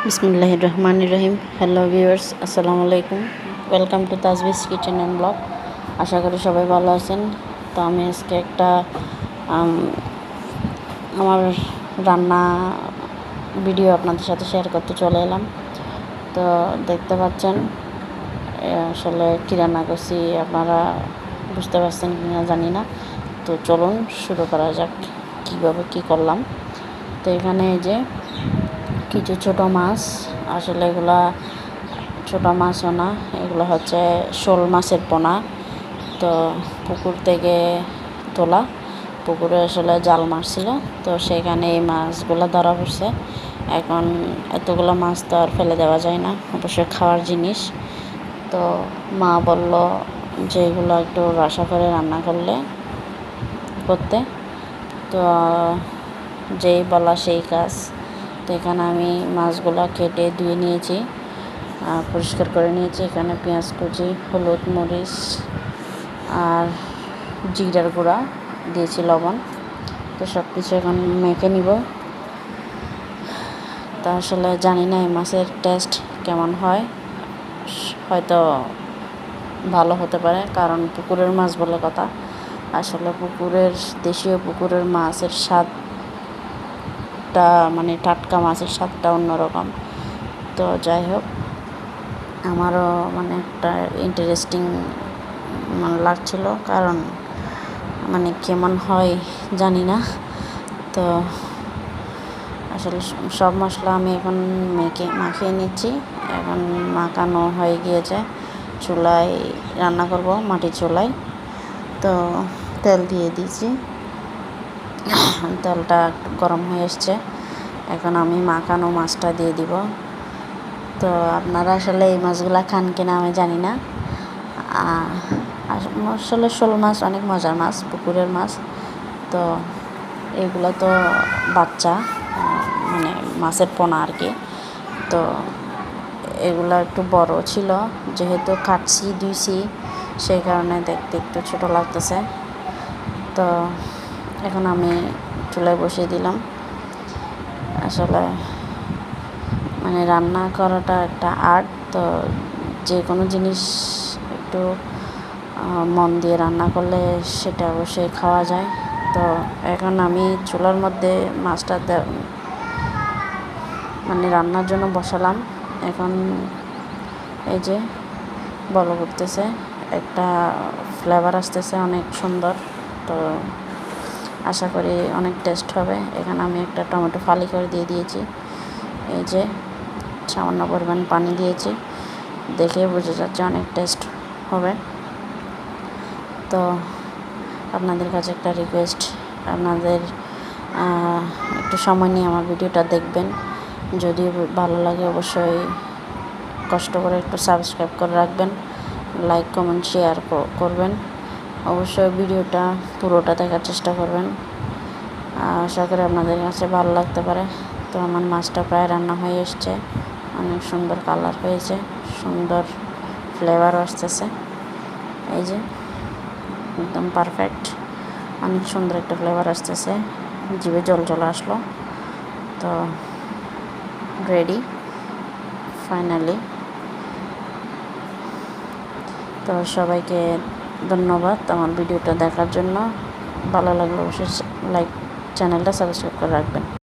বিসমিল্লাহির রহমানির রহিম। Hello viewers, আসসালামু আলাইকুম। Welcome to Tajbi's kitchen and blog. আশা করি সবাই ভালো আছেন। তো আমি আজকে একটা আমার রান্না ভিডিও আপনাদের সাথে শেয়ার করতে চলে এলাম। তো দেখতে পাচ্ছেন আসলে কী রান্না করছি, আপনারা বুঝতে পারছেন কি না জানি না। তো চলুন শুরু করা যাক কীভাবে কী করলাম। তো এখানে এই যে কিছু ছোট মাছ, আসলে এগুলা ছোটো মাছও না, এগুলো হচ্ছে শোল মাছের পোনা। তো পুকুর থেকে তোলা, পুকুরে আসলে জাল মারছিল, তো সেখানে এই মাছগুলো ধরা পড়ছে। এখন এতগুলো মাছ তো আর ফেলে দেওয়া যায় না, অবশ্যই খাওয়ার জিনিস। তো মা বলল যে এগুলো একটু রসা করে রান্না করতে। তো যেই বলা সেই কাজ। তো এখানে আমি মাছগুলো কেটে ধুয়ে নিয়েছি, পরিষ্কার করে নিয়েছি। এখানে পেঁয়াজ কুচি, হলুদ, মরিচ আর জিরার গুঁড়া দিয়েছি, লবণ। তো সব কিছু এখন মেখে নিব। তা আসলে জানি না এই মাছের টেস্ট কেমন হয়, হয়তো ভালো হতে পারে, কারণ পুকুরের মাছ বলে কথা। আসলে দেশীয় পুকুরের মাছের স্বাদটা, মানে টাটকা মাছের স্বাদটা অন্যরকম। তো যাই হোক, আমারও মানে একটা ইন্টারেস্টিং লাগছিল, কারণ মানে কেমন হয় জানি না। তো আসলে সব মশলা আমি এখন মাখিয়ে নিচ্ছি। এখন মাখানো হয়ে গিয়েছে, চুলায় রান্না করব, মাটির চুলায়। তো তেল দিয়ে দিয়েছি, তেলটা গরম হয়ে এসছে। এখন আমি মাখানো মাছটা দিয়ে দিব। তো আপনারা আসলে এই মাছগুলো খান কিনা আমি জানি না। আসলে শোল মাছ অনেক মজার মাছ, পুকুরের মাছ। তো এগুলো তো বাচ্চা, মানে মাছের পোনা আর কি। তো এগুলো একটু বড় ছিল, যেহেতু কাটছি ধুইছি, সেই কারণে দেখতে একটু ছোটো লাগতেছে। তো এখন আমি চুলায় বসিয়ে দিলাম। আসলে মানে রান্না করাটা একটা আর্ট। তো যে কোনো জিনিস একটু মন দিয়ে রান্না করলে সেটা অবশ্যই খাওয়া যায়। তো এখন আমি চুলার মধ্যে মাছটা মানে রান্নার জন্য বসালাম। এখন এই যে বল করতেছে, একটা ফ্লেভার আসতেছে অনেক সুন্দর। তো আশা করি অনেক টেস্ট হবে। এখানে আমি একটা টমেটো ফালি করে দিয়ে দিয়েছি। এই যে সামান্য পরিমাণ পানি দিয়েছি, দেখে বোঝা যাচ্ছে অনেক টেস্ট হবে। তো আপনাদের কাছে একটা রিকোয়েস্ট, আপনাদের একটু সময় নিয়ে আমার ভিডিওটা দেখবেন। যদি ভালো লাগে অবশ্যই কষ্ট করে একটু সাবস্ক্রাইব করে রাখবেন, লাইক কমেন্ট শেয়ার করবেন। অবশ্যই ভিডিওটা পুরোটা দেখার চেষ্টা করবেন, আশা করি আপনাদের কাছে ভালো লাগতে পারে। তো আমার মাছটা প্রায় রান্না হয়ে এসছে, অনেক সুন্দর কালার হয়েছে, সুন্দর ফ্লেভারও আসতেছে। এই যে একদম পারফেক্ট, অনেক সুন্দর একটা ফ্লেভার আসতেছে, জিভে জল চলে আসলো। তো রেডি ফাইনালি। তো সবাইকে ধন্যবাদ আমার ভিডিওটা দেখার জন্য। ভালো লাগলে অবশ্যই চ্যানেলটা সাবস্ক্রাইব করে রাখবেন।